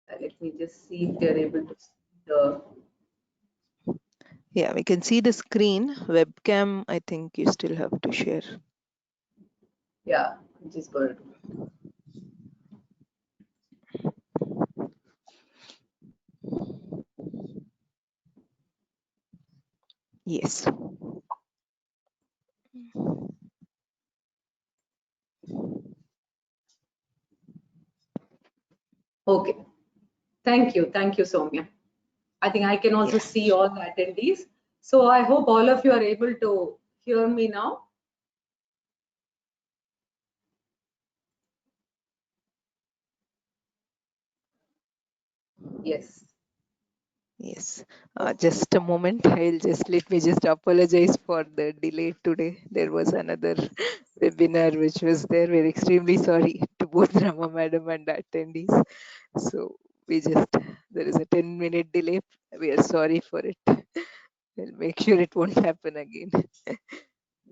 Let me just see if they are able to see the. Yeah, we can see the screen. Webcam, I think you still have to share. Yeah, I'm just going to do. Yes. Okay. Thank you, Soumya. I think I can also Yeah. see all the attendees. So I hope all of you are able to hear me now. Yes. Yes. Just a moment. Let me just apologize for the delay today. There was another webinar which was there. We're extremely sorry to both Rama Madam and the attendees. So there is a 10-minute delay. We are sorry for it. We'll make sure it won't happen again.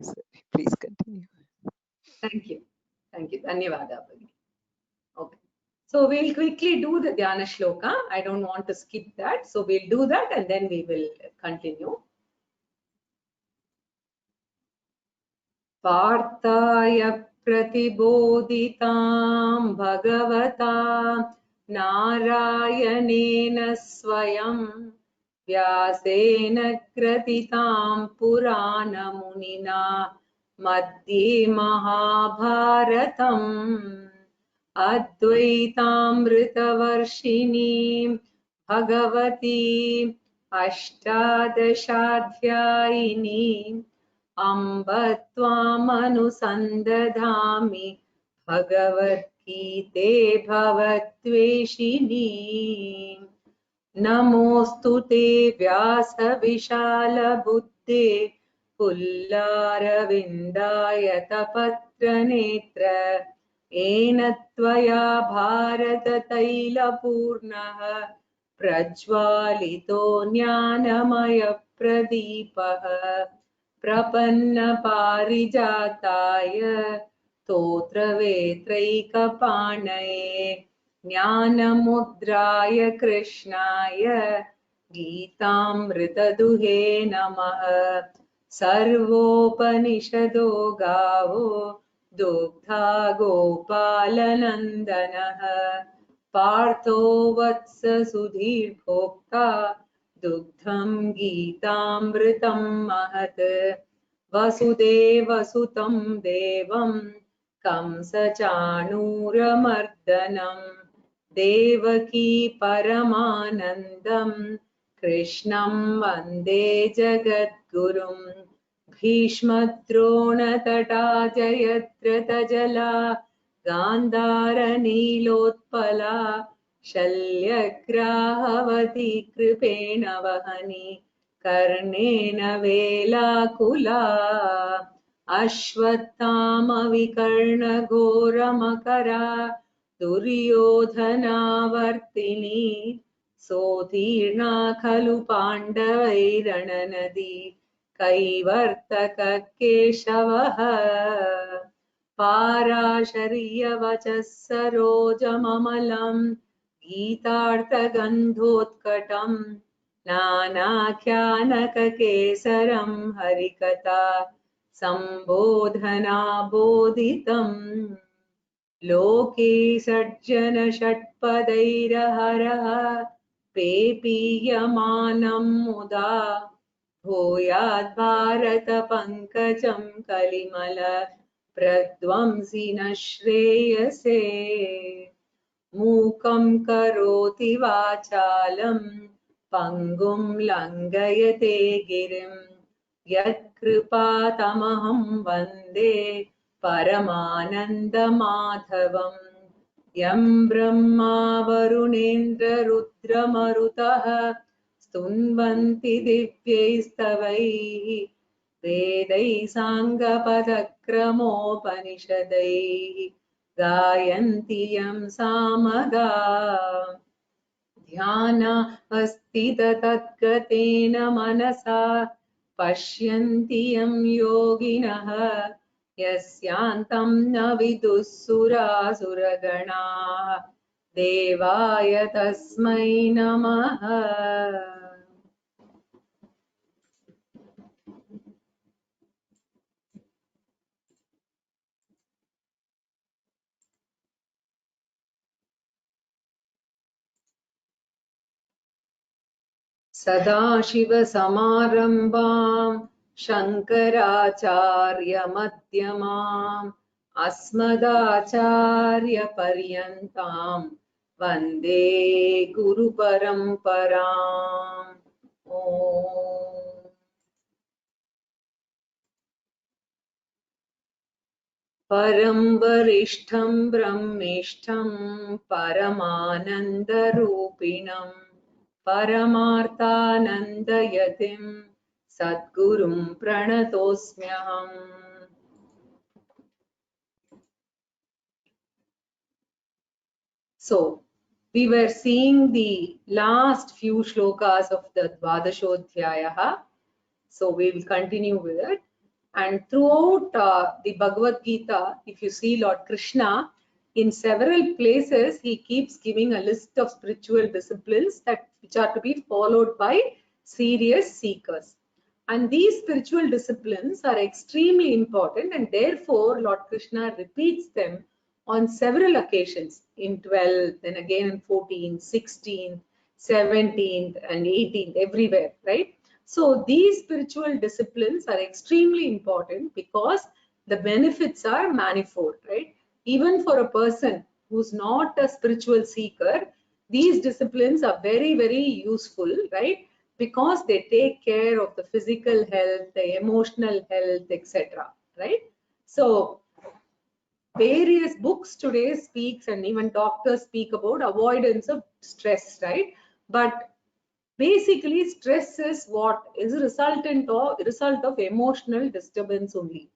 Sorry, please continue. Thank you. Thank you. Dhanyavada. Okay. So we'll quickly do the Dhyana Shloka. I don't want to skip that. So we'll do that and then we will continue. पार्थाय प्रतिबोधितां भगवता नारायणेन स्वयं व्यासेन ग्रथितां पुराणमुनिना मध्ये महाभारतम् अद्वैतामृतवर्षिणीं भगवती अष्टादशाध्यायिनीं अम्ब त्वामनुसन्दधामि भगवद्गीते भवद्वेषिणी नमोऽस्तु ते व्यासविशालबुद्धे पुल्लारविन्दायतपत्रनेत्र येन त्वया भारततैलपूर्णः प्रज्वालितो ज्ञानमयप्रदीपः प्रपन्नपारिजाताय स्तोत्रवेत्रैकपाणये ज्ञानमुद्राय कृष्णाय गीतामृतदुहे नमः सर्वोपनिषदो गावो दुग्धा गोपालनन्दनः पार्थो वत्स सुधीर्भोक्ता दुग्धं गीतामृतं महत् वसुदेवसुतं देवं कंसचाणूरमर्दनं देवकी परमानन्दं कृष्णं वन्दे जगद्गुरुं भीष्मद्रोणतटा जयद्रथजला गान्धारनीलोत्पला शल्यग्राहवती कृपेण वहनी कर्णेन वेलाकुला अश्वत्थामविकर्णघोरमकरा दुर्योधनावर्तिनी सोतीर्णा खलु पाण्डवैरणनदी कैवर्तककेशवः पाराशर्यवचः सरोजममलं गीतार्थगन्धोत्कटम् नानाख्यानककेसरं हरिकथा सम्बोधनाबोधितम् लोके सज्जनषट्पदैरहरः पेपीयमानं मुदा भूयाद्भारतपङ्कजं कलिमल प्रध्वंसि न श्रेयसे मूकं करोति वाचालं पङ्गुं लङ्घयते गिरिं यत्कृपातमहं वन्दे परमानन्दमाधवम् यं ब्रह्मा वरुणेन्द्ररुद्रमरुतः स्तुन्वन्ति दिव्यैस्तवैः वेदैः साङ्गपदक्रमोपनिषदैः गायन्ति यं सामगा ध्यानावस्थिततद्गतेन मनसा पश्यन्ति यं योगिनः यस्यान्तं न विदुः सुरासुरगणाः Devaya Tasmai Namaha. Sadashivasamarambam Shankaracharya-madhyamam Asmadacharya-paryantam Vande Guru-paramparam. Om. Param varishtham brahmishtham paramanandarupinam Paramarthanandayatim Sadgurum Pranatosmyaham. So, we were seeing the last few shlokas of the Dvadashodhyayaha. So, we will continue with it. And throughout the Bhagavad Gita, if you see Lord Krishna, in several places, he keeps giving a list of spiritual disciplines which are to be followed by serious seekers. And these spiritual disciplines are extremely important, and therefore Lord Krishna repeats them on several occasions in 12, then again in 14, 16, 17th and 18th, everywhere, right? So these spiritual disciplines are extremely important because the benefits are manifold, right? Even for a person who's not a spiritual seeker, these disciplines are very, very useful, right? Because they take care of the physical health, the emotional health, etc., right? So various books today speaks, and even doctors speak about avoidance of stress, right? But basically stress is what is a result of emotional disturbance only.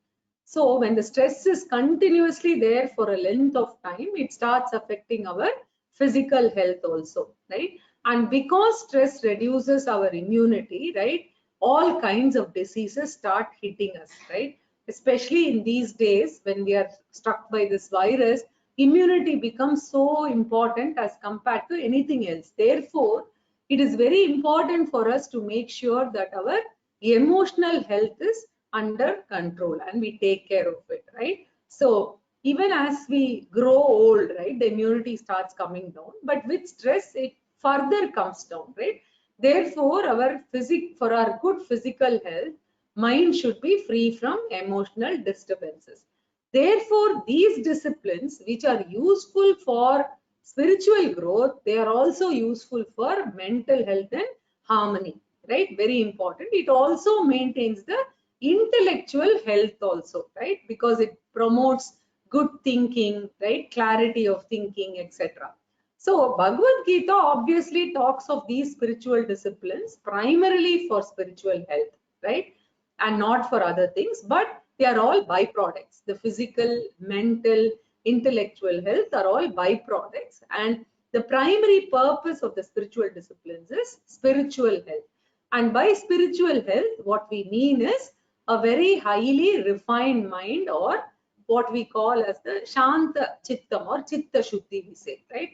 So when the stress is continuously there for a length of time, it starts affecting our physical health also, right? And because stress reduces our immunity, right, all kinds of diseases start hitting us, right? Especially in these days when we are struck by this virus, immunity becomes so important as compared to anything else. Therefore, it is very important for us to make sure that our emotional health is under control and we take care of it, right? So even as we grow old, right, the immunity starts coming down, but with stress it further comes down, right? Therefore for our good physical health, mind should be free from emotional disturbances. Therefore these disciplines which are useful for spiritual growth, they are also useful for mental health and harmony, right? Very important. It also maintains the intellectual health also, right? Because it promotes good thinking, right? Clarity of thinking, etc. So Bhagavad Gita obviously talks of these spiritual disciplines primarily for spiritual health, right? And not for other things, but they are all byproducts. The physical, mental, intellectual health are all byproducts, and the primary purpose of the spiritual disciplines is spiritual health. And by spiritual health, what we mean is a very highly refined mind, or what we call as the Shanta Chittam or Chitta Shuddhi, we say, right?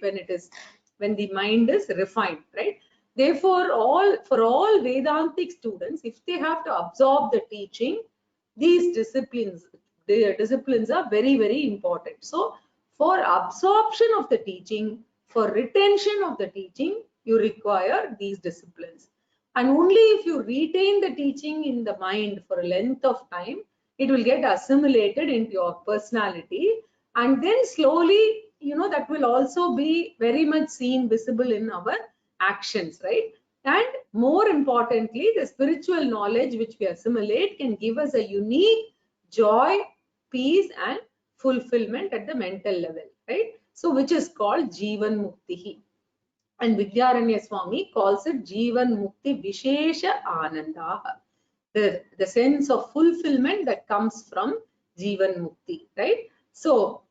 When the mind is refined, right? Therefore, for all Vedantic students, if they have to absorb the teaching, these disciplines are very, very important. So for absorption of the teaching, for retention of the teaching, you require these disciplines. And only if you retain the teaching in the mind for a length of time, it will get assimilated into your personality, and then slowly, that will also be very much seen visible in our actions, right? And more importantly, the spiritual knowledge which we assimilate can give us a unique joy, peace and fulfillment at the mental level, right? So which is called Jivan Mukti. And Vidyaranya Swami calls it Jivan Mukti Vishesha Ananda. The sense of fulfillment that comes from Jivan Mukti, right? So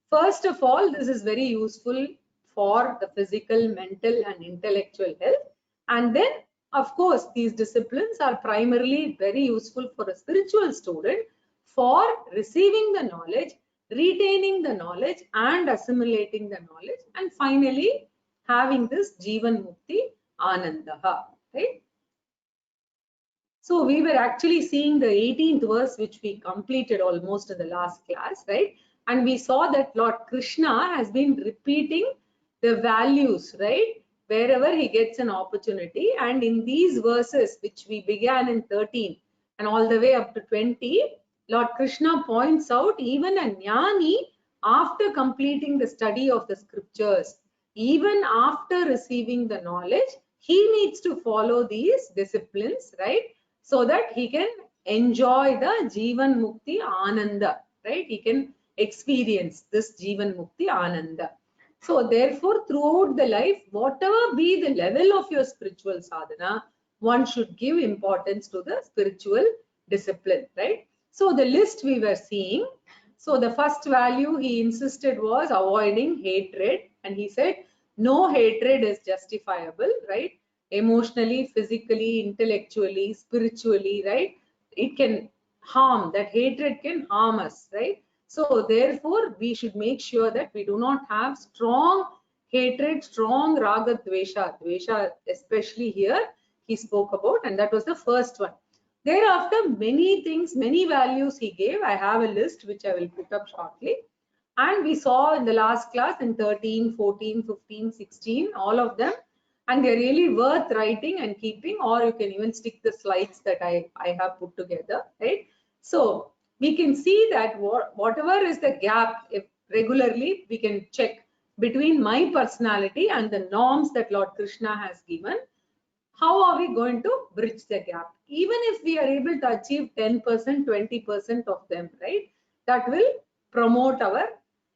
first of all, this is very useful for the physical, mental and intellectual health. And then, of course, these disciplines are primarily very useful for a spiritual student for receiving the knowledge, retaining the knowledge and assimilating the knowledge, and finally having this Jivan Mukti Anandaha, right? So we were actually seeing the 18th verse, which we completed almost in the last class, right? And we saw that Lord Krishna has been repeating the values, right? Wherever he gets an opportunity. And in these verses, which we began in 13 and all the way up to 20, Lord Krishna points out even a jnani, after completing the study of the scriptures, even after receiving the knowledge, he needs to follow these disciplines, right? So that he can enjoy the Jivan Mukti Ananda, right? He can experience this Jivan Mukti Ananda. So therefore, throughout the life, whatever be the level of your spiritual sadhana, one should give importance to the spiritual discipline, right? So the list we were seeing, so the first value he insisted was avoiding hatred, and he said no hatred is justifiable, right? Emotionally, physically, intellectually, spiritually, right? It can harm, that hatred can harm us, right? So therefore, we should make sure that we do not have strong hatred, strong raga, dvesha especially here he spoke about, and that was the first one. Thereafter, many things, many values he gave. I have a list which I will put up shortly. And we saw in the last class in 13, 14, 15, 16, all of them. And they're really worth writing and keeping, or you can even stick the slides that I have put together, right? So we can see that whatever is the gap, if regularly we can check between my personality and the norms that Lord Krishna has given, how are we going to bridge the gap? Even if we are able to achieve 10%, 20% of them, right? That will promote our,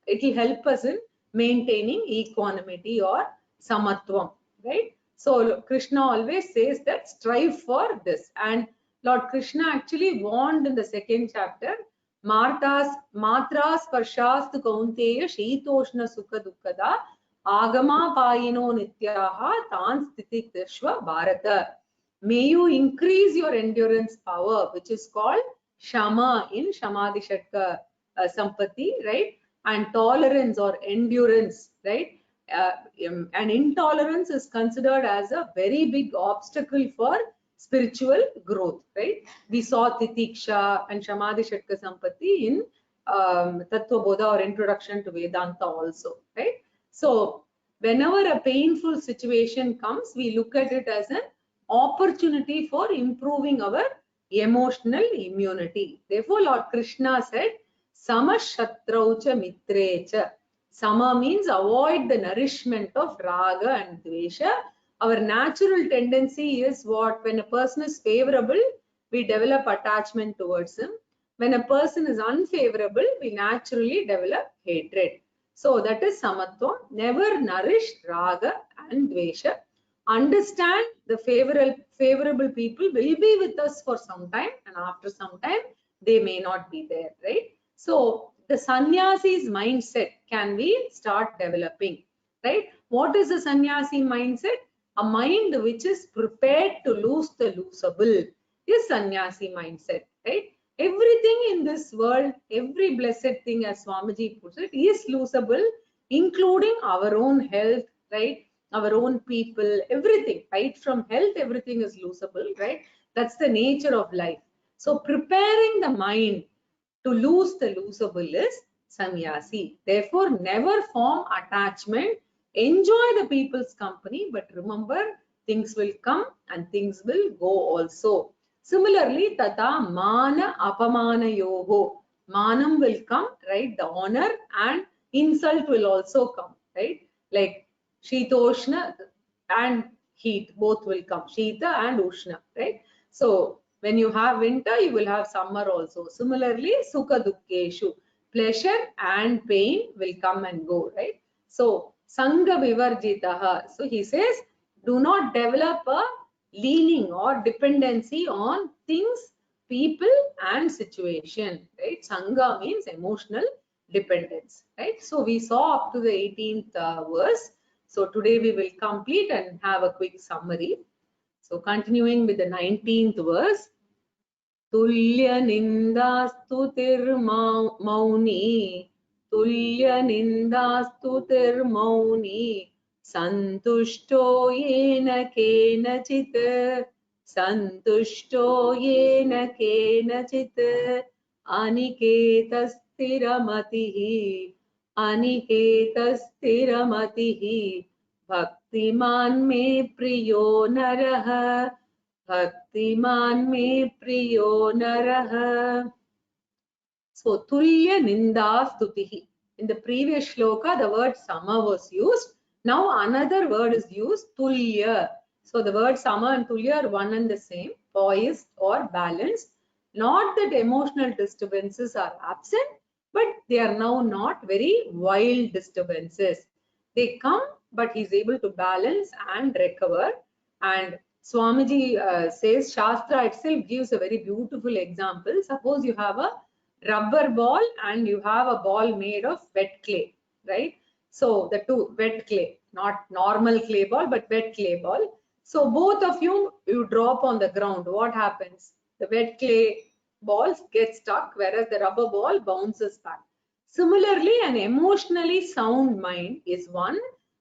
it will help us in maintaining equanimity or samatvam, right? So Krishna always says that strive for this. And Lord Krishna actually warned in the second chapter, Matras Parshast Kaunteya Shitoshna Sukha Dukkada Agama Payino Nityaha Tan Sthitik Dishva Bharata. May you increase your endurance power, which is called Shama in Shamadhi Shatka Sampati, right? And tolerance or endurance, right? And intolerance is considered as a very big obstacle for spiritual growth, right? We saw Titiksha and Shamadhi Shatka Sampati in Tattva Bodha or Introduction to Vedanta also, right? So whenever a painful situation comes, we look at it as an opportunity for improving our emotional immunity. Therefore, Lord Krishna said, Samashatraucha mitrecha. Sama means avoid the nourishment of raga and dvesha. Our natural tendency is what? When a person is favorable, we develop attachment towards him. When a person is unfavorable, we naturally develop hatred. So that is samatvam. Never nourish raga and dvesha. Understand the favorable people will be with us for some time, and after some time they may not be there, right? So the sannyasi's mindset can we start developing, right? What is the sannyasi mindset? A mind which is prepared to lose the losable is sannyasi mindset, right? Everything in this world, every blessed thing, as Swamiji puts it, is losable, including our own health, right? Our own people, everything, right? From health, everything is losable, right? That's the nature of life. So preparing the mind to lose the losable is sannyasi. Therefore, never form attachment. Enjoy the people's company, but remember, things will come and things will go also. Similarly, tata mana apamana yoho. Manam will come, right? The honor and insult will also come, right? Like Shitoshna and heat, both will come. Shita and Ushna, right? So when you have winter, you will have summer also. Similarly, Sukha Dukkeshu, pleasure and pain will come and go, right? So Sangha Vivarjitaha. So he says, do not develop a leaning or dependency on things, people and situation, right? Sangha means emotional dependence, right? So we saw up to the 18th verse. So today we will complete and have a quick summary. So continuing with the 19th verse, Tulya Ninda Stutir Mauni tulya nindastutirmauni santushto yena kenachit santushto yena kenachit अनिकेतस्थिरमतिः अनिकेतस्थिरमतिः भक्तिमान् मे प्रियो नरः भक्तिमान् मे प्रियो नरः. So tulya ninda stutihi. In the previous shloka the word sama was used. Now another word is used, tulya. So the word sama and tulya are one and the same, poised or balanced. Not that emotional disturbances are absent, but they are now not very wild disturbances. They come, but he is able to balance and recover. And Swamiji says Shastra itself gives a very beautiful example. Suppose you have a rubber ball and you have a ball made of wet clay, right? So the two, wet clay, not normal clay ball, but wet clay ball. So both of you drop on the ground. What happens? The wet clay balls get stuck, whereas the rubber ball bounces back. Similarly, an emotionally sound mind is one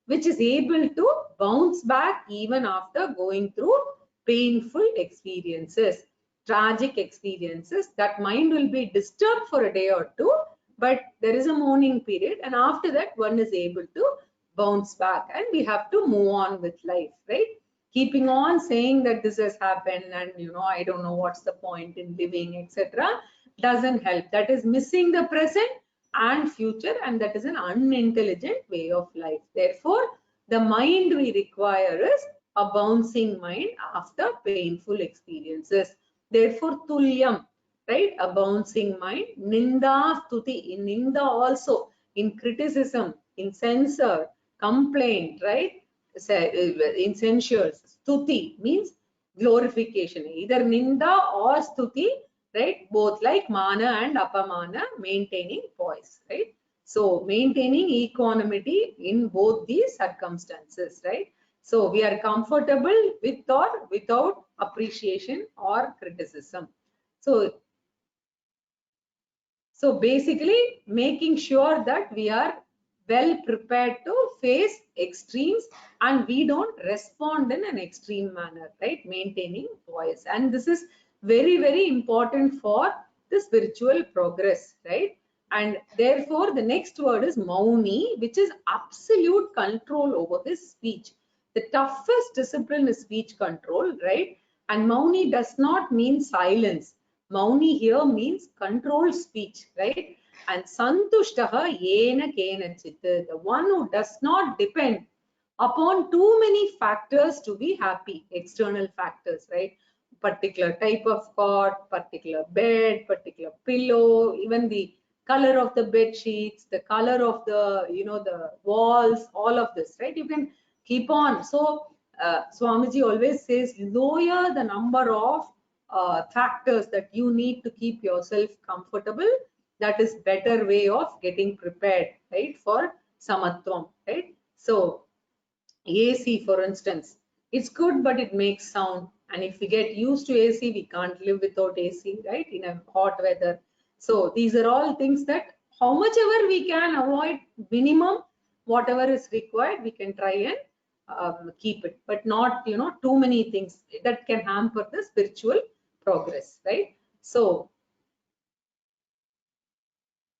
which is able to bounce back even after going through painful experiences, tragic experiences. That mind will be disturbed for a day or two, but there is a mourning period, and after that one is able to bounce back, and we have to move on with life, right? Keeping on saying that this has happened and I don't know what's the point in living, etc., doesn't help. That is missing the present and future, and that is an unintelligent way of life. Therefore, the mind we require is a bouncing mind after painful experiences. Therefore, tulyam, right? A bouncing mind. Ninda stuti. In ninda also, in criticism, in censure, complaint, right? In censures. Stuti means glorification. Either ninda or stuti, right? Both like mana and apamana, maintaining poise, right? So maintaining equanimity in both these circumstances, right? So we are comfortable with or without appreciation or criticism. So basically making sure that we are well prepared to face extremes and we don't respond in an extreme manner, right? Maintaining poise. And this is very, very important for the spiritual progress, right? And therefore the next word is mauni, which is absolute control over his speech. The toughest discipline is speech control, right? And mauni does not mean silence. Mauni here means controlled speech, right? And santushtaha yena kenachit, the one who does not depend upon too many factors to be happy, external factors, right? Particular type of cot, particular bed, particular pillow, even the color of the bed sheets, the color of the, the walls, all of this, right? You can keep on. So Swamiji always says, lower the number of factors that you need to keep yourself comfortable. That is better way of getting prepared, right, for samatvam, right? So AC, for instance, it's good, but it makes sound. And if we get used to AC, we can't live without AC, right, in a hot weather. So these are all things that how much ever we can avoid, minimum, whatever is required, we can try and keep it, but not, too many things that can hamper the spiritual progress, right? So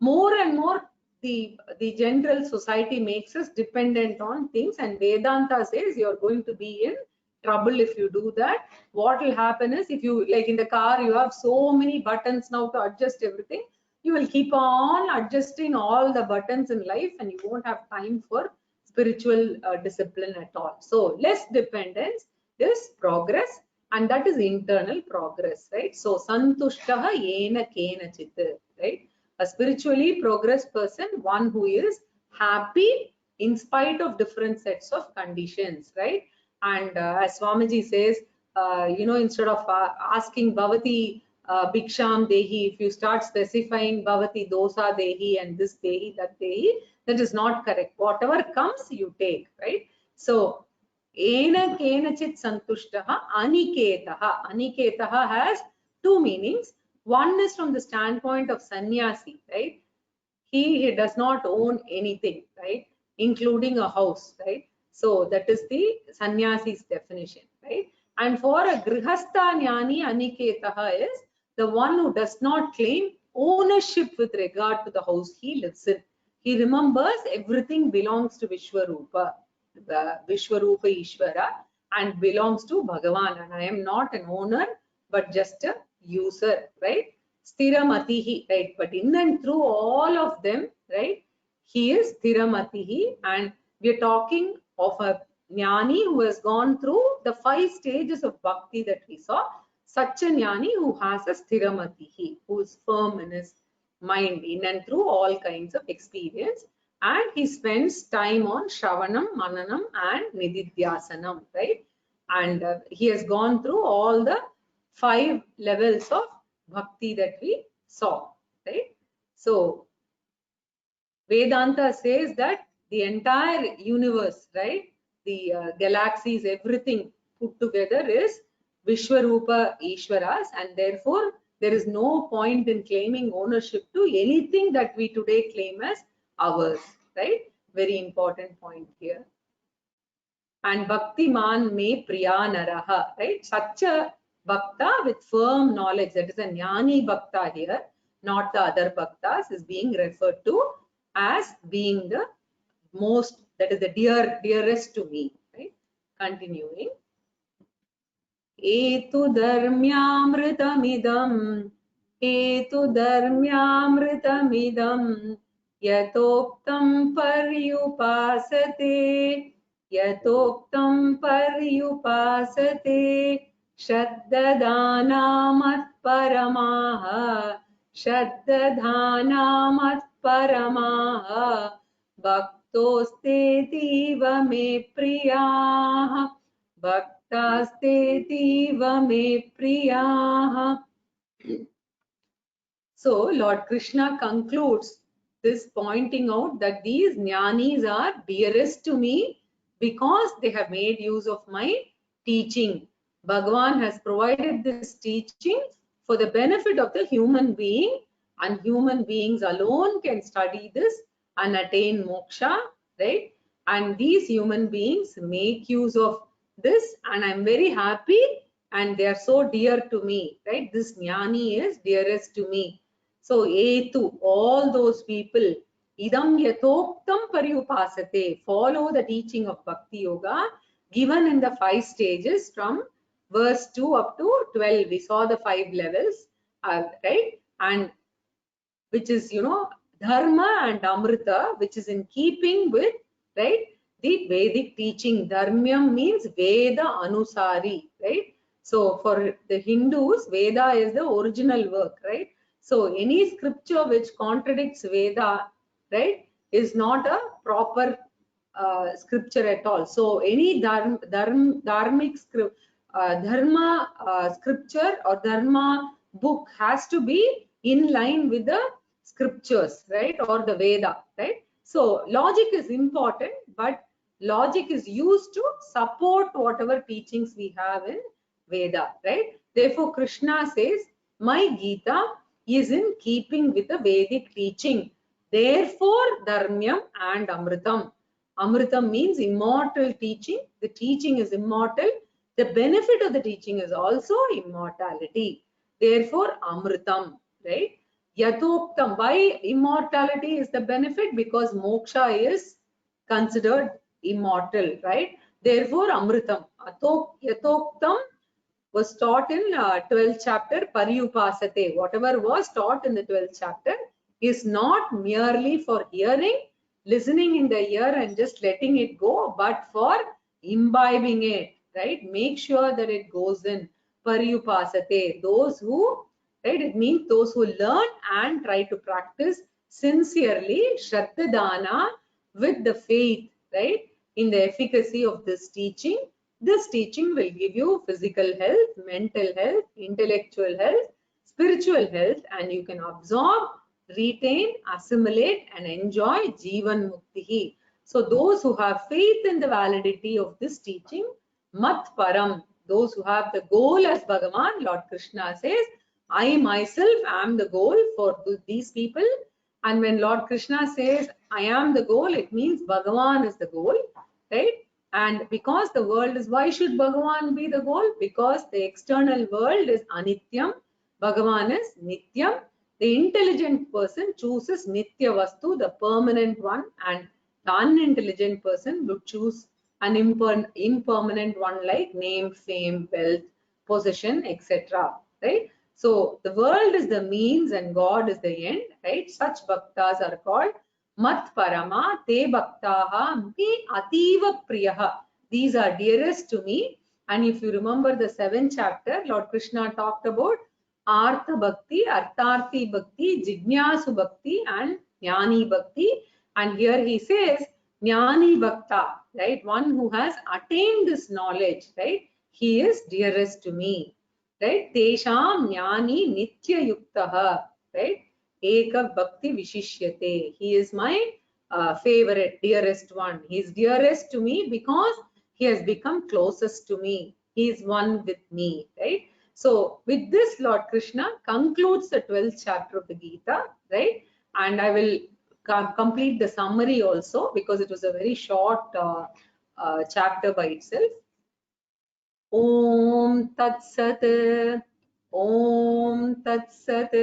more and more the general society makes us dependent on things, and Vedanta says you're going to be in trouble if you do that. What will happen is, if you, like in the car, you have so many buttons now to adjust everything, you will keep on adjusting all the buttons in life and you won't have time for spiritual discipline at all. So less dependence is progress, and that is internal progress, right? So santushtaha yena kenachit, right? A spiritually progressed person, one who is happy in spite of different sets of conditions, right? And as Swamiji says, instead of asking Bhavati Bhiksham Dehi, if you start specifying Bhavati Dosa Dehi and this Dehi, that Dehi, that is not correct. Whatever comes, you take, right? So, Ena Kenachit Santushtaha Aniketaha. Aniketaha has two meanings. One is from the standpoint of sannyasi, right? he does not own anything, right? Including a house, right? So that is the sannyasi's definition, right? And for a grihastha jnani, aniketaha is the one who does not claim ownership with regard to the house he lives in. He remembers everything belongs to Vishwarupa, Vishwarupa Ishvara, and belongs to Bhagavan. And I am not an owner, but just a user, right? Stiramatihi, right? But in and through all of them, right? He is Stiramatihi, and we are talking of a jnani who has gone through the 5 stages of bhakti that we saw. Such a jnani who has a Stiramatihi, who is firm in his mind in and through all kinds of experience, and he spends time on Shravanam, Mananam and Nididhyasanam, right? And he has gone through all the 5 levels of bhakti that we saw, right? So Vedanta says that the entire universe, right, the galaxies, everything put together is Vishwarupa Ishwaras, and therefore there is no point in claiming ownership to anything that we today claim as ours, right? Very important point here. And Bhaktiman me priya naraha, right? Such a bhakta with firm knowledge, that is a jnani bhakta here, not the other bhaktas, is being referred to as being the most, that is the dearest to me, right? Continuing. Etu dharmyamritamidam, etu dharmyamritamidam, yatoktam paryupasate, yatoktam paryupasate, shaddadanamat paramaha, shaddadanamat paramaha, bhaktostetiva me priyaha, bhaktastetiva me priyaha. So Lord Krishna concludes this pointing out that these jnanis are dearest to me because they have made use of my teaching. Bhagavan has provided this teaching for the benefit of the human being, and human beings alone can study this and attain moksha, right? And these human beings make use of this, and I'm very happy, and they are so dear to me, right? This jnani is dearest to me. So etu, all those people, idam yatoktam paryupasate, follow the teaching of Bhakti Yoga given in the 5 stages from verse 2 up to 12. We saw the 5 levels, right? And which is, you know, dharma and amrita, which is in keeping with, right, the Vedic teaching. Dharmyam means Veda Anusari, right? So for the Hindus, Veda is the original work, right? So any scripture which contradicts Veda, right, is not a proper scripture at all. So any dharmic script, dharma scripture or dharma book has to be in line with the scriptures, right, or the Veda, right? So logic is important, but logic is used to support whatever teachings we have in Veda, right? Therefore, Krishna says, my Gita is in keeping with the Vedic teaching. Therefore, Dharmyam and Amritam. Amritam means immortal teaching. The teaching is immortal. The benefit of the teaching is also immortality. Therefore, Amritam, right? Yatoktam. Why immortality is the benefit? Because moksha is considered immortal, right? Therefore, Amritam. Yatoktam was taught in 12th chapter, Paryupasate. Whatever was taught in the 12th chapter is not merely for hearing, listening in the ear and just letting it go, but for imbibing it, right? Make sure that it goes in. Paryupasate. Those who, right, it means those who learn and try to practice sincerely, Shraddhadana, with the faith, right, in the efficacy of this teaching. This teaching will give you physical health, mental health, intellectual health, spiritual health, and you can absorb, retain, assimilate, and enjoy Jivan Mukti. So those who have faith in the validity of this teaching, Mat Param, those who have the goal as Bhagavan, Lord Krishna says, I myself am the goal for these people, And when Lord Krishna says, I am the goal, it means Bhagavan is the goal, right? And because the world is, why should Bhagavan be the goal? Because the external world is Anityam, Bhagavan is Nityam. The intelligent person chooses Nitya Vastu, the permanent one, and the unintelligent person would choose an impermanent one like name, fame, wealth, possession, etc. Right? So the world is the means and God is the end, right? Such bhaktas are called Mat Parama, Te Bhaktaha, Me Ativa Priyaha. These are dearest to me. And if you remember the 7th chapter, Lord Krishna talked about Artha Bhakti, Artharthi Bhakti, Jignasu Bhakti, and Jnani Bhakti. And here he says, Jnani Bhakta, right? One who has attained this knowledge, right? He is dearest to me, right? Tesham Jnani Nitya Yuktaha, right? Eka Bhakti Vishishyate. He is my favorite, dearest one. He is dearest to me because he has become closest to me. He is one with me, right? So with this, Lord Krishna concludes the 12th chapter of the Gita, right? And I will complete the summary also because it was a very short chapter by itself. Om Tat Sat, Om Tat Sat,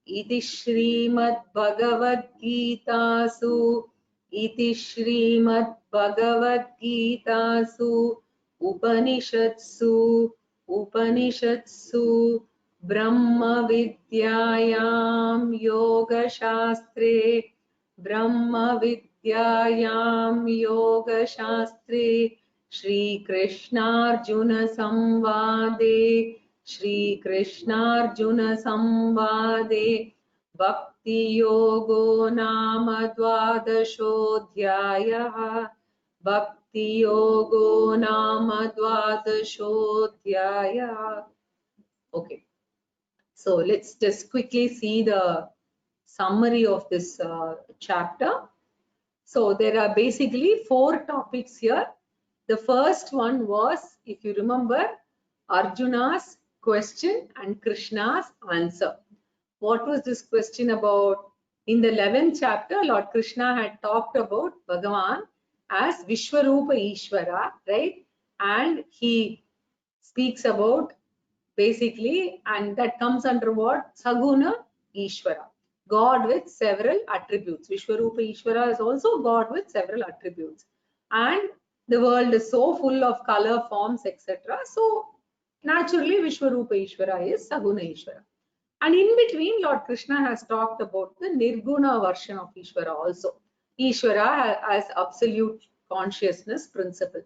Iti Shrimad Bhagavad Gita Su, Iti Shrimad Bhagavad Gita Su, Upanishadsu, Upanishadsu, Brahma Vidyayam Yoga Shastre, Brahma Vidyayam Yoga Shastre, Shri Krishnarjuna Samvade, Shri Krishnarjuna Samvade, Bhakti Yogo Nama Dvadashodhyayah, Bhakti Yogo Nama Dvadashodhyayah. Okay, so let's just quickly see the summary of this chapter. So there are basically 4 topics here. The first one was, if you remember, Arjuna's question and Krishna's answer. What was this question about? In the 11th chapter, Lord Krishna had talked about Bhagavan as Vishwarupa Ishvara, right? And he speaks about basically, and that comes under what? Saguna Ishvara. God with several attributes. Vishwarupa Ishvara is also God with several attributes. And the world is so full of color, forms, etc. So naturally, Vishwarupa Ishvara is Saguna Ishvara. And in between, Lord Krishna has talked about the Nirguna version of Ishvara also. Ishvara as absolute consciousness principle.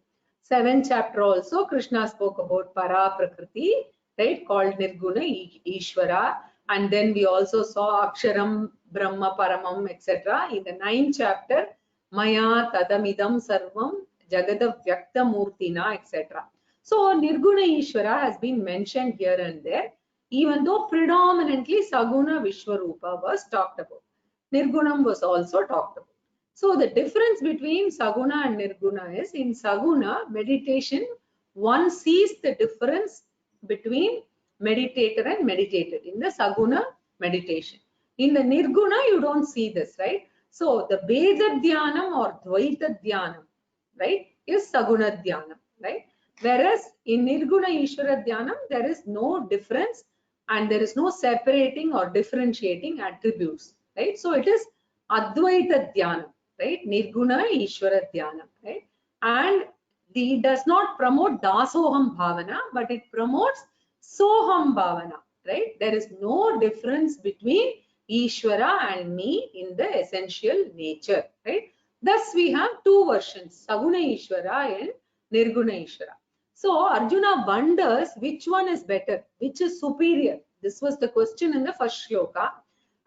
7th chapter also, Krishna spoke about Para Prakriti, right, called Nirguna Ishvara. And then we also saw Aksharam, Brahma, Paramam, etc. In the 9th chapter, Maya Tadamidam Sarvam Jagada Vyakta Murtina, etc. So Nirguna Ishvara has been mentioned here and there, even though predominantly Saguna Vishwarupa was talked about. Nirgunam was also talked about. So the difference between Saguna and Nirguna is, in Saguna meditation, one sees the difference between meditator and meditated in the Saguna meditation. In the Nirguna, you don't see this, right? So the Veda Dhyanam or Dvaita Dhyanam, right, is Saguna Dhyanam, right? Whereas in Nirguna Ishvara Dhyanam, there is no difference and there is no separating or differentiating attributes, right? So it is Advaita Dhyanam, right? Nirguna Ishvara Dhyanam, right? And it does not promote Dasoham Bhavana, but it promotes Soham Bhavana, right? There is no difference between Ishvara and me in the essential nature, right? Thus we have 2 versions, Saguna Ishvara and Nirguna Ishvara. So Arjuna wonders which one is better, which is superior. This was the question in the first shloka.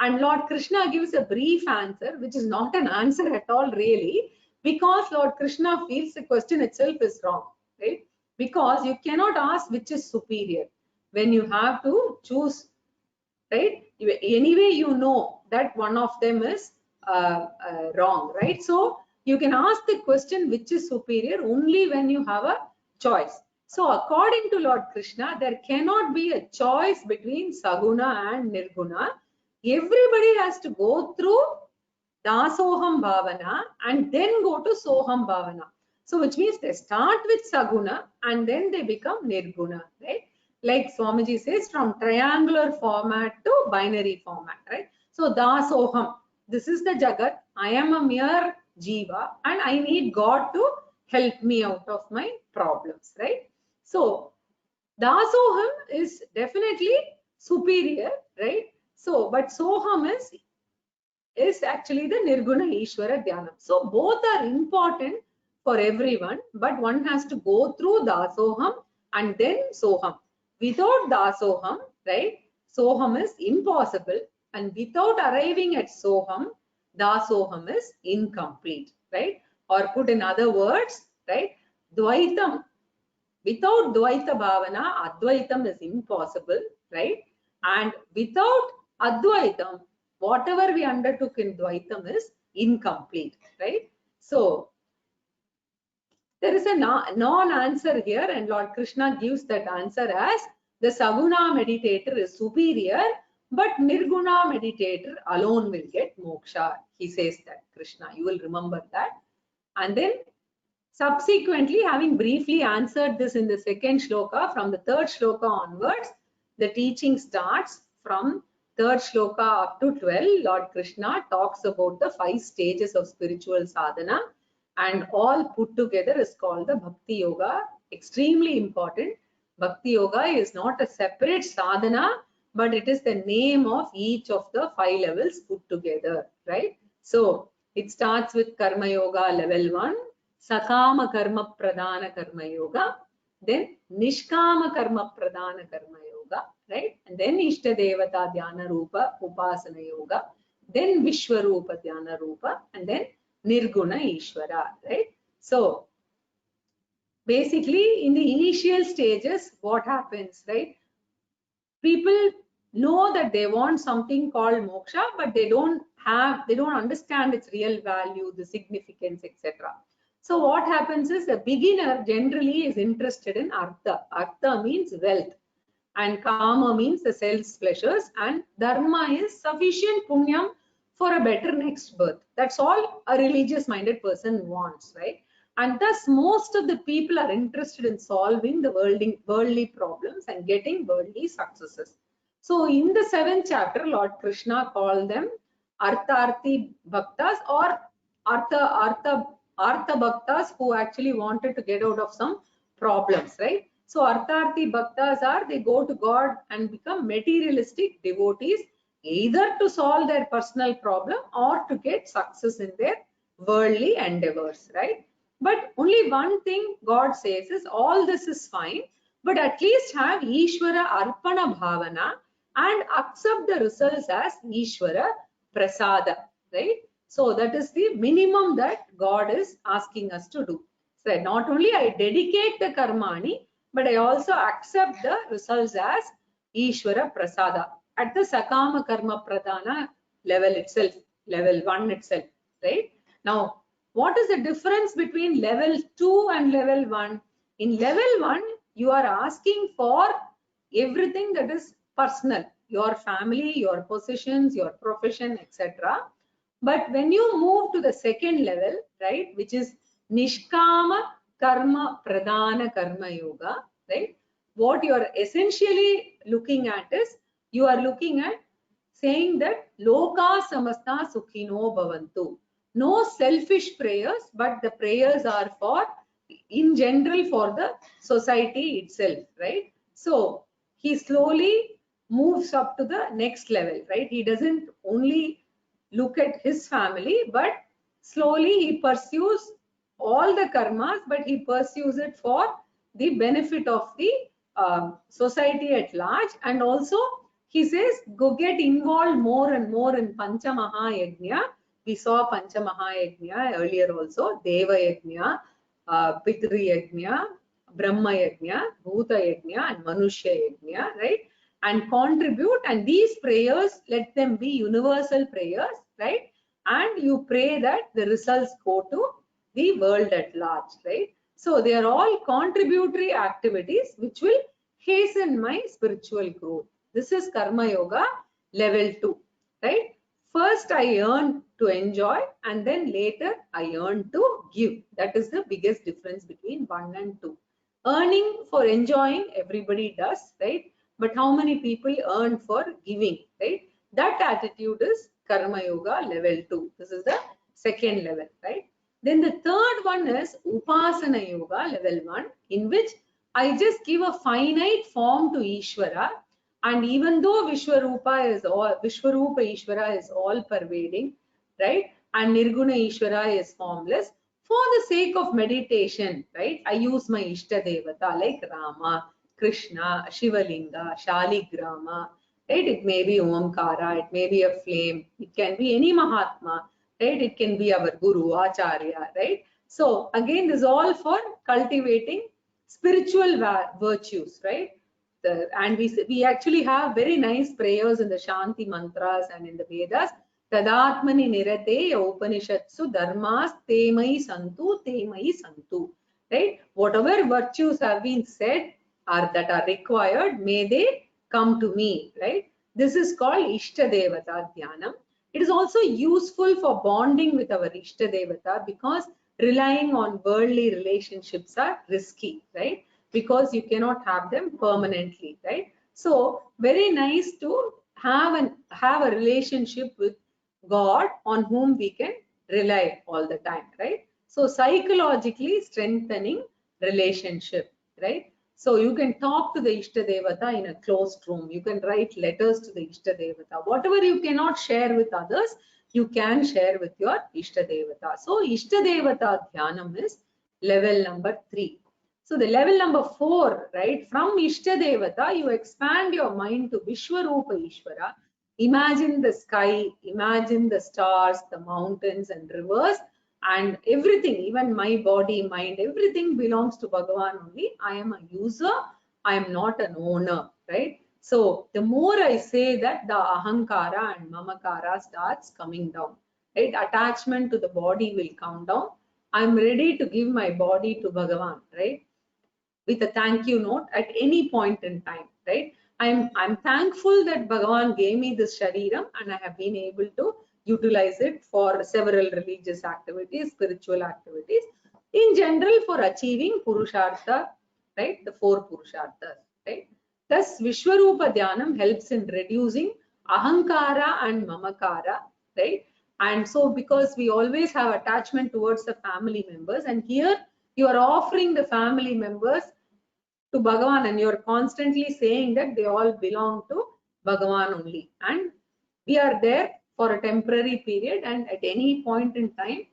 And Lord Krishna gives a brief answer, which is not an answer at all really, because Lord Krishna feels the question itself is wrong, right? Because you cannot ask which is superior when you have to choose, right? Anyway, you know that one of them is wrong, right? So you can ask the question which is superior only when you have a choice. So according to Lord Krishna, there cannot be a choice between Saguna and Nirguna. everybody has to go through Dasoham Bhavana and then go to Soham Bhavana. So which means they start with Saguna and then they become Nirguna, right? Like Swamiji says, from triangular format to binary format, right? So Dasoham, this is the Jagat. I am a mere Jiva and I need God to help me out of my problems, right? So Dasoham is definitely superior, right? So, but Soham is actually the Nirguna Ishvara Dhyanam. So both are important for everyone, but one has to go through Dasoham and then Soham. Without Dasoham, right, Soham is impossible, and without arriving at Soham, Dasoham is incomplete, right? Or put in other words, right, Dvaitam, without Dvaita Bhavana, Advaitam is impossible, right? And without Advaitam, whatever we undertook in Dvaitam is incomplete, right? So there is a non-answer here, and Lord Krishna gives that answer as the Saguna meditator is superior, but Nirguna meditator alone will get moksha. He says that, Krishna, you will remember that. And then subsequently, having briefly answered this in the second shloka, from the third shloka onwards, the teaching starts from third shloka up to 12. Lord Krishna talks about the 5 stages of spiritual sadhana, and all put together is called the Bhakti Yoga. Extremely important. Bhakti Yoga is not a separate sadhana, but it is the name of each of the 5 levels put together, right? So it starts with Karma Yoga level 1, Sakama Karma Pradhana Karma Yoga, then Nishkama Karma Pradhana Karma Yoga, right? And then Ishta Devata Dhyana Rupa Upasana Yoga, then Vishwarupa Dhyana Rupa, and then Nirguna Ishvara, right? So basically in the initial stages, what happens, right? People know that they want something called moksha, but they don't understand its real value, the significance, etc. So what happens is the beginner generally is interested in artha. Artha means wealth, and kama means the sense pleasures, and dharma is sufficient punyam for a better next birth. That's all a religious minded person wants, right? And thus most of the people are interested in solving the worldly problems and getting worldly successes. So in the 7th chapter, Lord Krishna called them Artharthi Bhaktas, or Artha Bhaktas, who actually wanted to get out of some problems, right? So Artharthi Bhaktas are, they go to God and become materialistic devotees, either to solve their personal problem or to get success in their worldly endeavors, right? But only one thing God says is, all this is fine, but at least have Ishvara Arpana Bhavana and accept the results as Ishvara Prasada, right? So that is the minimum that God is asking us to do. So not only I dedicate the karmani, but I also accept the results as Ishvara Prasada at the Sakama Karma Pradhana level itself, level 1 itself, right? Now, what is the difference between level 2 and level 1? In level 1, you are asking for everything that is personal, your family, your possessions, your profession, etc. But when you move to the second level, right, which is Nishkama Karma Pradhana Karma Yoga, right, what you are essentially looking at is, you are looking at saying that Loka Samasta Sukhino Bhavantu. No selfish prayers, but the prayers are for, in general, for the society itself, right? So he slowly moves up to the next level, right? He doesn't only look at his family, but slowly he pursues all the karmas, but he pursues it for the benefit of the society at large. And also he says, go get involved more and more in Pancha Mahayajna. We saw Pancha Mahayajna earlier also, Deva Yajna, Pitru Yajna, Brahma Yajna, Bhuta Yajna, and Manushya Yajna, right? And contribute, and these prayers, let them be universal prayers, right? And you pray that the results go to the world at large, right? So they are all contributory activities which will hasten my spiritual growth. This is Karma Yoga level 2, right? First I earn to enjoy, and then later I earn to give. That is the biggest difference between 1 and 2. Earning for enjoying, everybody does, right? But how many people earn for giving, right? That attitude is Karma Yoga level 2. This is the second level, right? Then the third one is Upasana Yoga level 1, in which I just give a finite form to Ishvara, and even though Vishwarupa Ishvara is all pervading, right? And Nirguna Ishvara is formless. For the sake of meditation, right? I use my Ishta Devata like Rama, Krishna, Shivalinga, Shaligrama, right? It may be Omkara, it may be a flame, it can be any Mahatma, right? It can be our Guru, Acharya, right? So again, this is all for cultivating spiritual virtues, right? And we actually have very nice prayers in the Shanti mantras and in the Vedas. Tadatmani nirate Upanishatsu dharmas temai santu, right? Whatever virtues have been said or that are required, may they come to me, right? This is called Ishta Devata Dhyanam. It is also useful for bonding with our Ishta Devata, because relying on worldly relationships are risky, right? Because you cannot have them permanently, right? So very nice to have a relationship with God on whom we can rely all the time, right? So psychologically strengthening relationship, right? So you can talk to the Ishta Devata in a closed room. You can write letters to the Ishta Devata. Whatever you cannot share with others, you can share with your Ishta Devata. So Ishta Devata Dhyanam is level number 3. So the level number 4, right? From Ishta Devata, you expand your mind to Vishwarupa Ishvara. Imagine the sky, imagine the stars, the mountains and rivers, and everything, even my body, mind, everything belongs to Bhagavan only. I am a user, I am not an owner, right? So the more I say that, the ahankara and mamakara starts coming down, right? Attachment to the body will come down. I'm ready to give my body to Bhagavan, right? With a thank you note at any point in time, right? I'm thankful that Bhagavan gave me this shariram and I have been able to utilize it for several religious activities, spiritual activities, in general for achieving Purushartha, right? The 4 Purusharthas, right? Thus, Vishwarupa Dhyanam helps in reducing Ahankara and Mamakara, right? And so, because we always have attachment towards the family members, and here you are offering the family members to Bhagavan, and you're constantly saying that they all belong to Bhagavan only. And we are there for a temporary period, and at any point in time,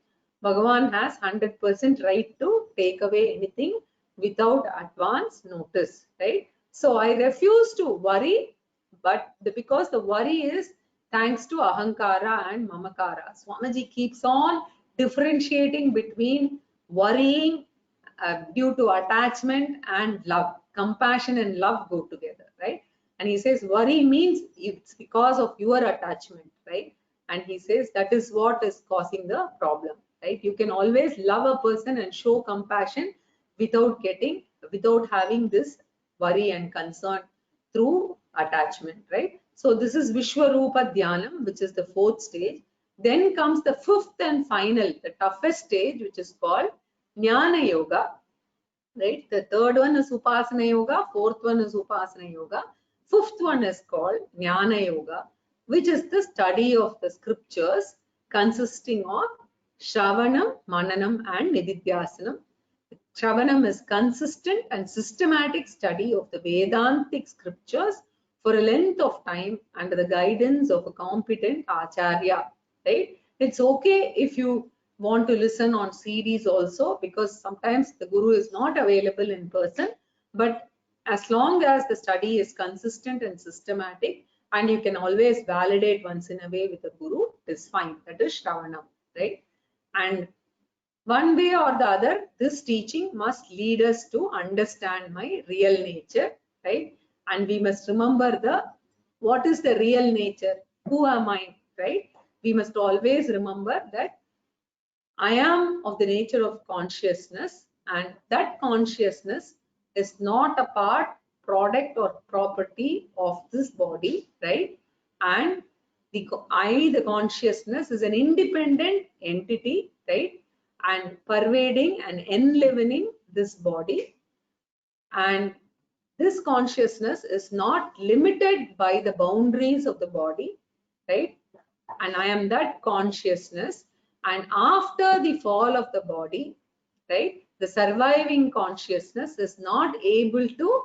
Bhagavan has 100% right to take away anything without advance notice, right? So I refuse to worry, but because the worry is thanks to Ahankara and Mamakara. Swamiji keeps on differentiating between worrying due to attachment and love. Compassion and love go together, right? And he says worry means it's because of your attachment, right? And he says that is what is causing the problem, right? You can always love a person and show compassion without having this worry and concern through attachment, right? So this is Vishwarupa Dhyanam, which is the 4th stage. Then comes the 5th and final, the toughest stage, which is called Jnana Yoga, right? The 3rd one is Upasana Yoga, 4th one is Upasana Yoga, 5th one is called Jnana Yoga, which is the study of the scriptures consisting of Shravanam, Mananam and Nididhyasanam. Shravanam is consistent and systematic study of the Vedantic scriptures for a length of time under the guidance of a competent Acharya, right? It's okay if you want to listen on CDs also, because sometimes the Guru is not available in person, but as long as the study is consistent and systematic, and you can always validate once in a way with the Guru, it is fine. That is Shravanam, right? And one way or the other, this teaching must lead us to understand my real nature, right? And we must remember what is the real nature? Who am I, right? We must always remember that I am of the nature of consciousness, and that consciousness is not a part, product or property of this body, right? And the consciousness, is an independent entity, right? And pervading and enlivening this body. And this consciousness is not limited by the boundaries of the body, right? And I am that consciousness. And after the fall of the body, right, the surviving consciousness is not able to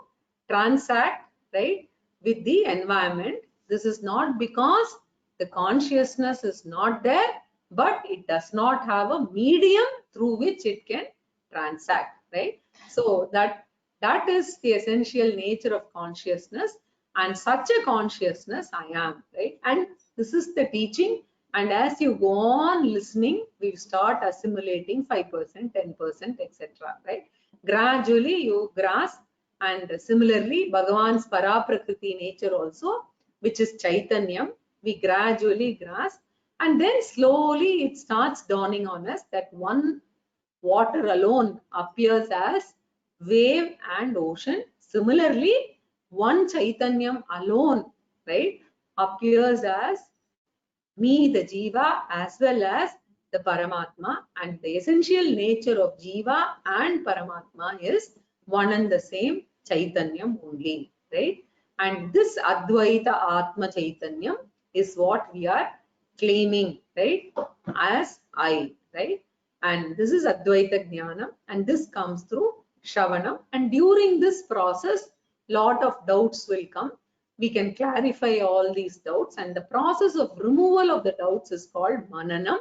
transact, right, with the environment. This is not because the consciousness is not there, but it does not have a medium through which it can transact, right? So that is the essential nature of consciousness, and such a consciousness I am, right? And this is the teaching. And as you go on listening, we start assimilating 5%, 10%, etc. Right? Gradually you grasp. And similarly, Bhagavan's Paraprakriti nature also, which is Chaitanyam, we gradually grasp. And then slowly it starts dawning on us that one water alone appears as wave and ocean. Similarly, one Chaitanyam alone, right, appears as me, the Jiva, as well as the Paramatma. And the essential nature of Jiva and Paramatma is one and the same Chaitanyam only, right? And this Advaita Atma Chaitanyam is what we are claiming, right, as I, right? And this is Advaita Jnanam, and this comes through Shravanam. And during this process, lot of doubts will come. We can clarify all these doubts, and the process of removal of the doubts is called Mananam.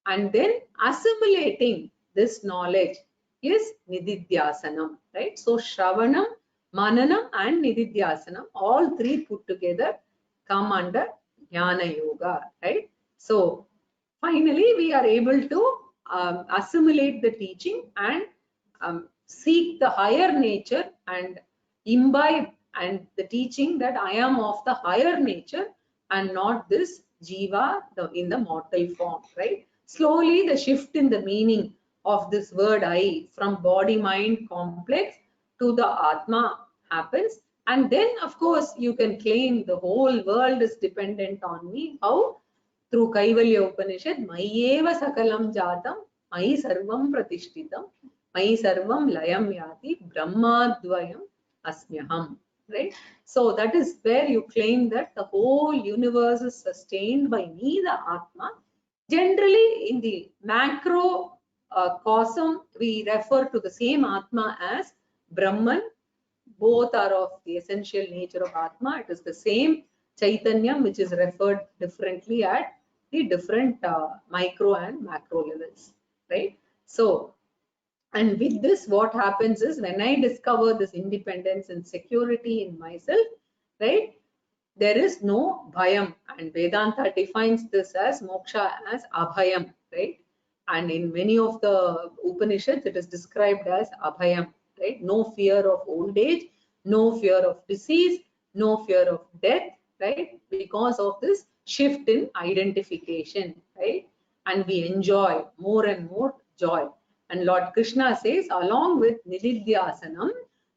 And then assimilating this knowledge is Nididhyasanam, right? So Shravanam, Mananam and Nididhyasanam, all three put together come under Jnana Yoga, right? So finally we are able to assimilate the teaching and seek the higher nature and imbibe and the teaching that I am of the higher nature and not this Jiva in the mortal form, right? Slowly the shift in the meaning of this word I from body-mind complex to the Atma happens. And then of course you can claim the whole world is dependent on me. How? Through Kaivalya Upanishad, Mayeva Sakalam Jatam, Mai Sarvam Pratishtitam, Mai Sarvam Layam Yati, Brahmadvayam Asmyaham. Right? So that is where you claim that the whole universe is sustained by me, the Atma. Generally, in the macro cosm, we refer to the same Atma as Brahman. Both are of the essential nature of Atma. It is the same Chaitanyam, which is referred differently at the different micro and macro levels, right? So, and with this, what happens is when I discover this independence and security in myself, right, there is no bhayam, and Vedanta defines this as moksha as abhayam, right? And in many of the Upanishads, it is described as abhayam, right? No fear of old age, no fear of disease, no fear of death, right? Because of this shift in identification, right? And we enjoy more and more joy. And Lord Krishna says, along with Nididhyasanam,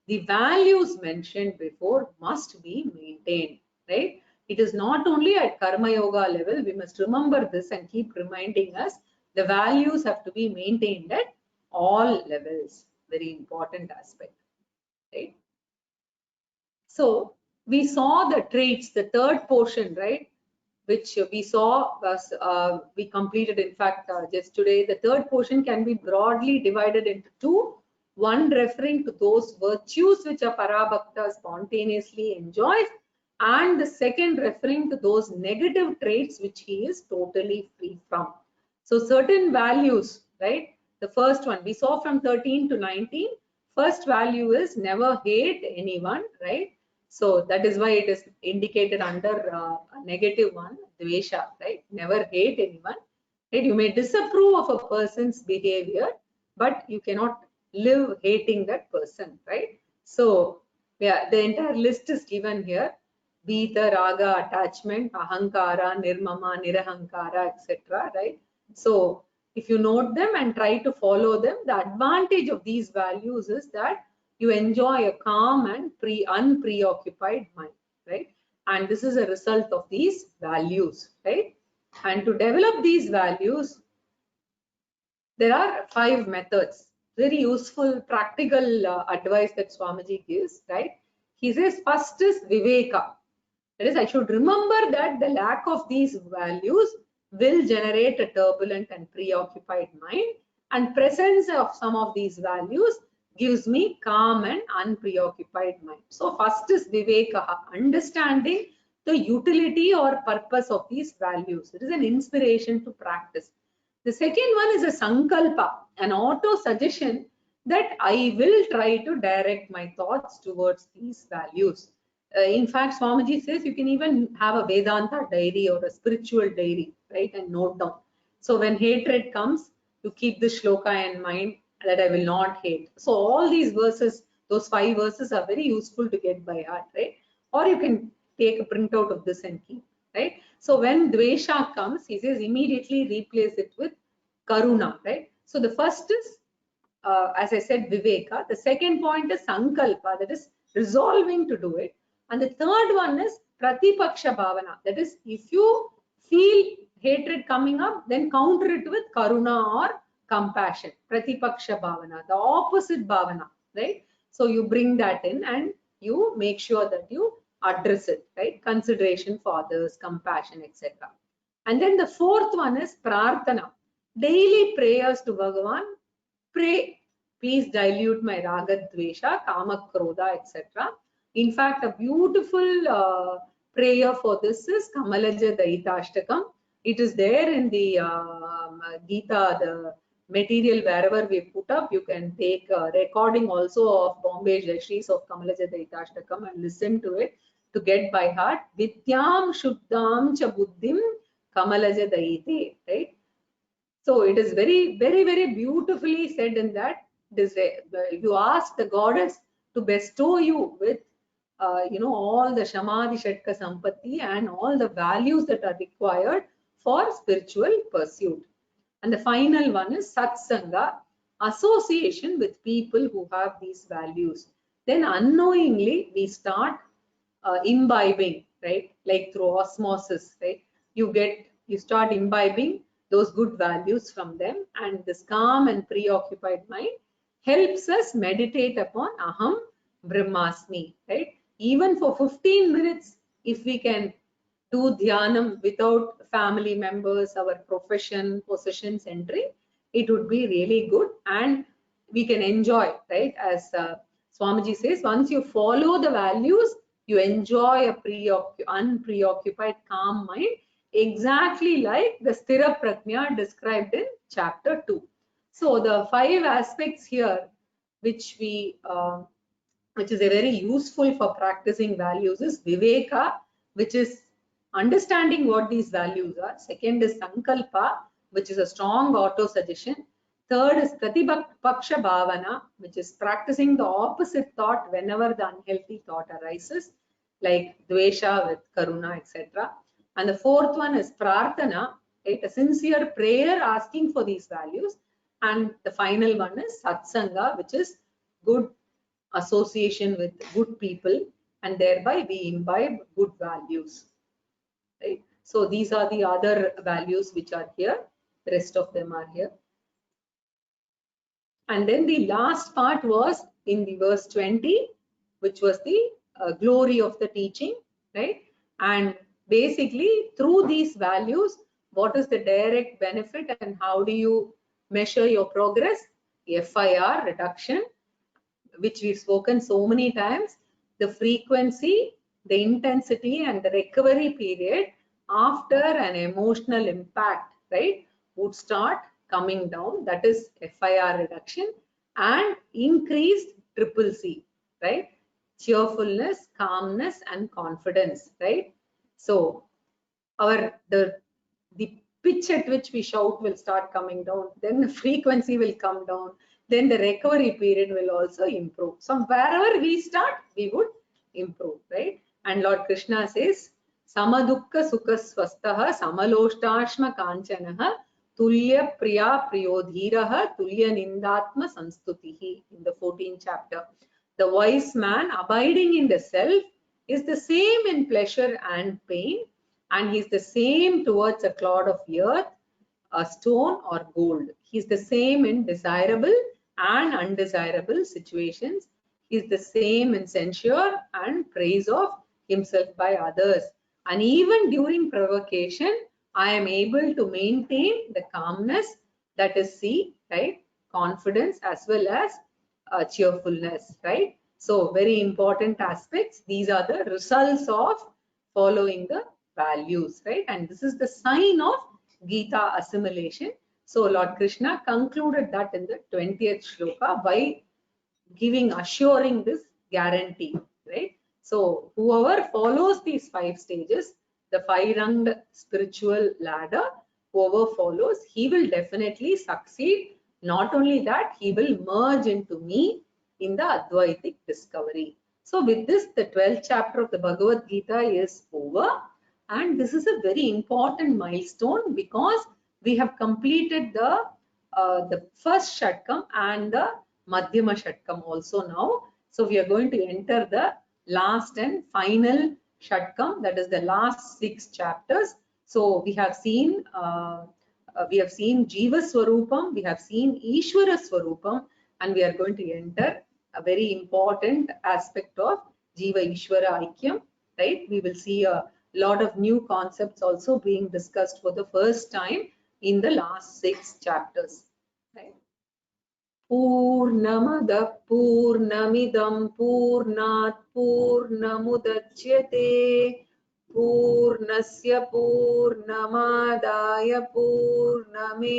the values mentioned before must be maintained, right? It is not only at Karma Yoga level, we must remember this and keep reminding us the values have to be maintained at all levels. Very important aspect, right? So we saw the traits, the third portion, right, which we saw was we completed in fact just today. The third portion can be broadly divided into two. One referring to those virtues which a Parabhakta spontaneously enjoys, and the second referring to those negative traits which he is totally free from. So certain values, right? The first one we saw from 13 to 19. First value is never hate anyone, right? So that is why it is indicated under a negative one, dvesha, right? Never hate anyone. Right? You may disapprove of a person's behavior, but you cannot live hating that person, right? So yeah, the entire list is given here. Vita, raga, attachment, ahankara, nirmama, nirahankara, etc. Right? So if you note them and try to follow them, the advantage of these values is that you enjoy a calm and unpreoccupied mind, right? And this is a result of these values, right? And to develop these values, there are 5 methods. Very useful, practical advice that Swamiji gives, right? He says first is Viveka. That is, I should remember that the lack of these values will generate a turbulent and preoccupied mind, and presence of some of these values gives me calm and unpreoccupied mind. So first is Viveka, understanding the utility or purpose of these values. It is an inspiration to practice. The second one is a sankalpa, an auto suggestion that I will try to direct my thoughts towards these values. In fact, Swamiji says you can even have a Vedanta diary or a spiritual diary, right, and note down. So when hatred comes, you keep the shloka in mind that I will not hate. So all these verses, those 5 verses are very useful to get by heart, right? Or you can take a printout of this and keep, right? So when dvesha comes, he says immediately replace it with karuna, right? So the first is, as I said, viveka. The second point is sankalpa, that is resolving to do it. And the third one is pratipaksha bhavana, that is, if you feel hatred coming up, then counter it with karuna or compassion, pratipaksha bhavana, the opposite bhavana, right? So you bring that in and you make sure that you address it, right? Consideration for others, compassion, etc. And then the fourth one is prarthana, daily prayers to Bhagavan. Pray, please dilute my raga, dvesha, kama, krodha, etc. In fact, a beautiful prayer for this is Kamalaja Daitashtakam. It is there in the Gita, the material wherever we put up. You can take a recording also of Bombay Jashris of Kamalaja Daitashtakam and listen to it to get by heart. Vidyam Shuddham Cha Buddhim Kamalaja Daite, right? So it is very, very, very beautifully said in that. You ask the goddess to bestow you with, all the Shamadhi Shatka Sampatti and all the values that are required for spiritual pursuit. And the final one is Satsanga, association with people who have these values. Then unknowingly we start imbibing, right? Like through osmosis, right? You start imbibing those good values from them, and this calm and preoccupied mind helps us meditate upon aham brahmasmi, right? Even for 15 minutes, if we can do dhyanam without family members, our profession, possessions entering, it would be really good, and we can enjoy, right? As Swamiji says, once you follow the values, you enjoy a unpreoccupied, calm mind, exactly like the Sthira Prajna described in chapter 2. So the 5 aspects here, which is a very useful for practicing values, is Viveka, which is understanding what these values are. Second is Sankalpa, which is a strong auto-suggestion. Third is Pratipaksha Bhavana, which is practicing the opposite thought whenever the unhealthy thought arises, like Dvesha with Karuna, etc. And the fourth one is Prarthana, right? A sincere prayer asking for these values. And the final one is Satsanga, which is good association with good people, and thereby we imbibe good values, right? So these are the other values which are here. The rest of them are here. And then the last part was in the verse 20, which was the glory of the teaching, right? And basically through these values, what is the direct benefit and how do you measure your progress? FIR reduction, which we've spoken so many times, the frequency, the intensity, and the recovery period after an emotional impact, right, would start coming down. That is FIR reduction, and increased CCC, right? Cheerfulness, calmness, and confidence, right? So the pitch at which we shout will start coming down, then the frequency will come down, then the recovery period will also improve. So wherever we start, we would improve, right? And Lord Krishna says, Samadukka Sukha Swastaha Samaloshtasma Kanchanaha Tulya Priya Priyodhiraha Tulya Nindatma Sanstutihi, in the 14th chapter. The wise man abiding in the self is the same in pleasure and pain, and he's the same towards a clod of earth, a stone or gold. He's the same in desirable and undesirable situations. He's the same in censure and praise of himself by others. And even during provocation, I am able to maintain the calmness, that is C, right? Confidence as well as cheerfulness, right? So very important aspects. These are the results of following the values, right? And this is the sign of Gita assimilation. So Lord Krishna concluded that in the 20th shloka by assuring this guarantee, right? So whoever follows these 5 stages, the 5-runged spiritual ladder, whoever follows, he will definitely succeed. Not only that, he will merge into me in the Advaitic discovery. So with this, the 12th chapter of the Bhagavad Gita is over. And this is a very important milestone because we have completed the first Shatkam and the Madhyama Shatkam also now. So we are going to enter the last and final Shatkam, that is the last 6 chapters. So we have seen Jiva Swarupam, we have seen Ishvara Swarupam, and we are going to enter a very important aspect of Jiva Ishvara Aikyam, right? We will see a lot of new concepts also being discussed for the first time in the last 6 chapters, right? पूर्णमदः पूर्णमिदं पूर्णात् पूर्णमुदच्यते पूर्णस्य पूर्णमादाय पूर्णमेवावशिष्यते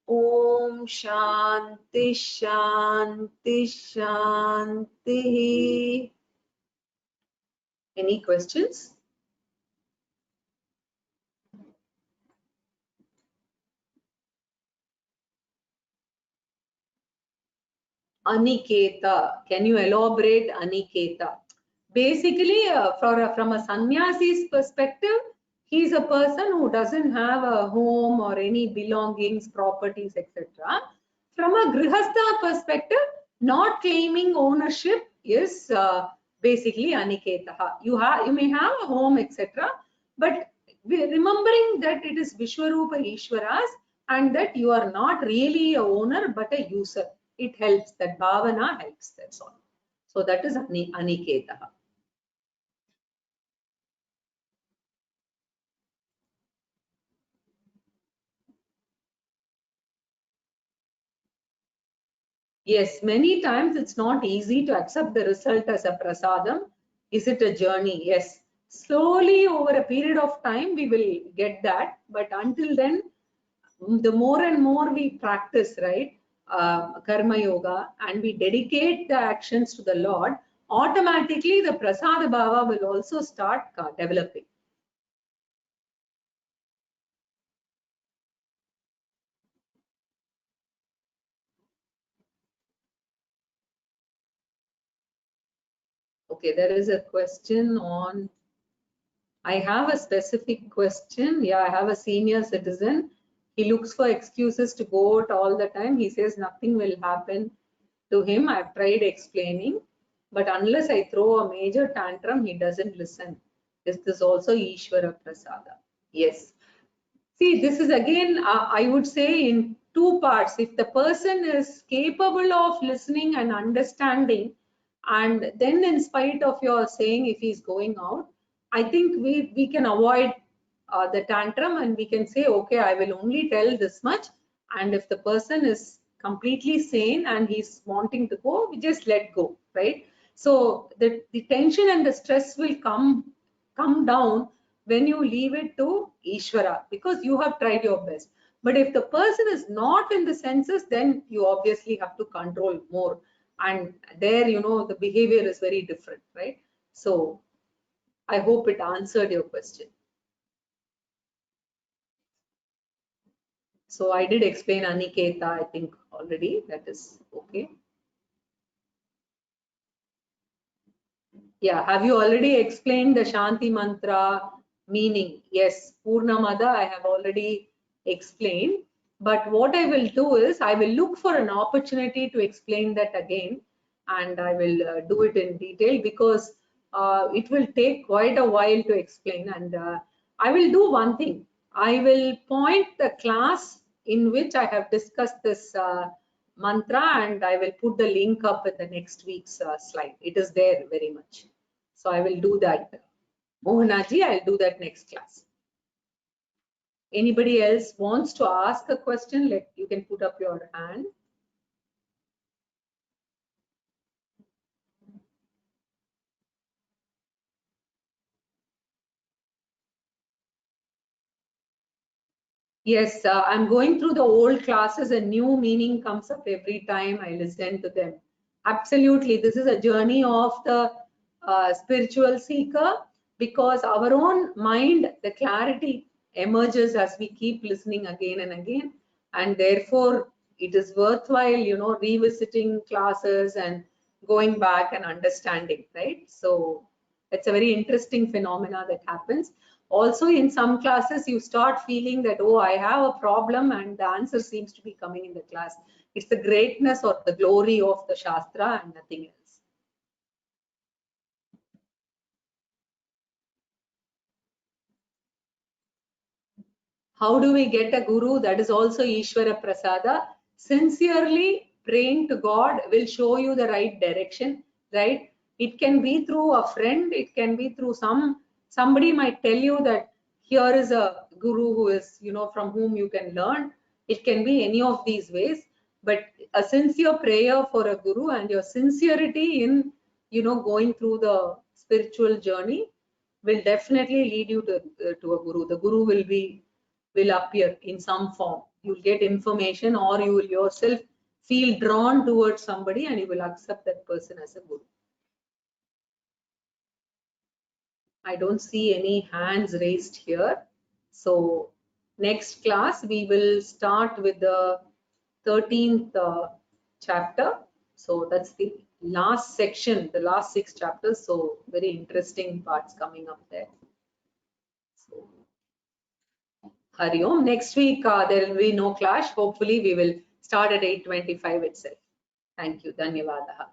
ॐ शान्ति शान्ति शान्तिः. Any questions? Aniketa, can you elaborate Aniketa? Basically, from a sannyasi's perspective, he is a person who doesn't have a home or any belongings, properties, etc. From a grihastha perspective, not claiming ownership is basically Aniketa. You may have a home, etc. But remembering that it is Vishwarupa Ishwaras and that you are not really a owner but a user. It helps, that bhavana helps, that's all. So that is Aniketa. Yes, many times it's not easy to accept the result as a prasadam. Is it a journey? Yes. Slowly over a period of time we will get that, but until then, the more and more we practice, right, karma yoga, and we dedicate the actions to the Lord, automatically the prasada bhava will also start developing. Okay, there is a question on, I have a specific question. Yeah, I have a senior citizen. He looks for excuses to go out all the time. He says nothing will happen to him. I've tried explaining, but unless I throw a major tantrum, he doesn't listen. Is this also Ishvara Prasada? Yes. See, this is again, I would say in 2 parts. If the person is capable of listening and understanding, and then in spite of your saying if he's going out, I think we can avoid the tantrum, and we can say, okay, I will only tell this much, and if the person is completely sane and he's wanting to go, we just let go, right? So the tension and the stress will come down when you leave it to Ishvara, because you have tried your best. But if the person is not in the senses, then you obviously have to control more, and there, you know, the behavior is very different, right? So I hope it answered your question. So I did explain Aniketa, I think already, that is okay. Yeah, have you already explained the Shanti mantra meaning? Yes, Purnamada I have already explained, but what I will do is I will look for an opportunity to explain that again. and I will do it in detail, because it will take quite a while to explain. And I will do one thing. I will point the class in which I have discussed this mantra, and I will put the link up in the next week's slide. It is there very much. So I will do that. Mohanaji, I'll do that next class. Anybody else wants to ask a question? You can put up your hand. Yes, I'm going through the old classes, and new meaning comes up every time I listen to them. Absolutely, this is a journey of the spiritual seeker, because our own mind, the clarity emerges as we keep listening again and again, and therefore it is worthwhile, revisiting classes and going back and understanding, right? So it's a very interesting phenomena that happens. Also, in some classes, you start feeling that, oh, I have a problem, and the answer seems to be coming in the class. It's the greatness or the glory of the Shastra and nothing else. How do we get a guru? That is also Ishvara Prasada. Sincerely praying to God will show you the right direction, right? It can be through a friend, it can be through somebody might tell you that here is a guru who is, from whom you can learn. It can be any of these ways, but a sincere prayer for a guru and your sincerity in, going through the spiritual journey will definitely lead you to a guru. The guru will appear in some form. You'll get information, or you will yourself feel drawn towards somebody and you will accept that person as a guru. I don't see any hands raised here. So next class we will start with the 13th chapter. So that's the last section, the last 6 chapters. So very interesting parts coming up there. So Hari Om. Next week there will be no clash. Hopefully we will start at 8:25 itself. Thank you. Dhanyavadaha.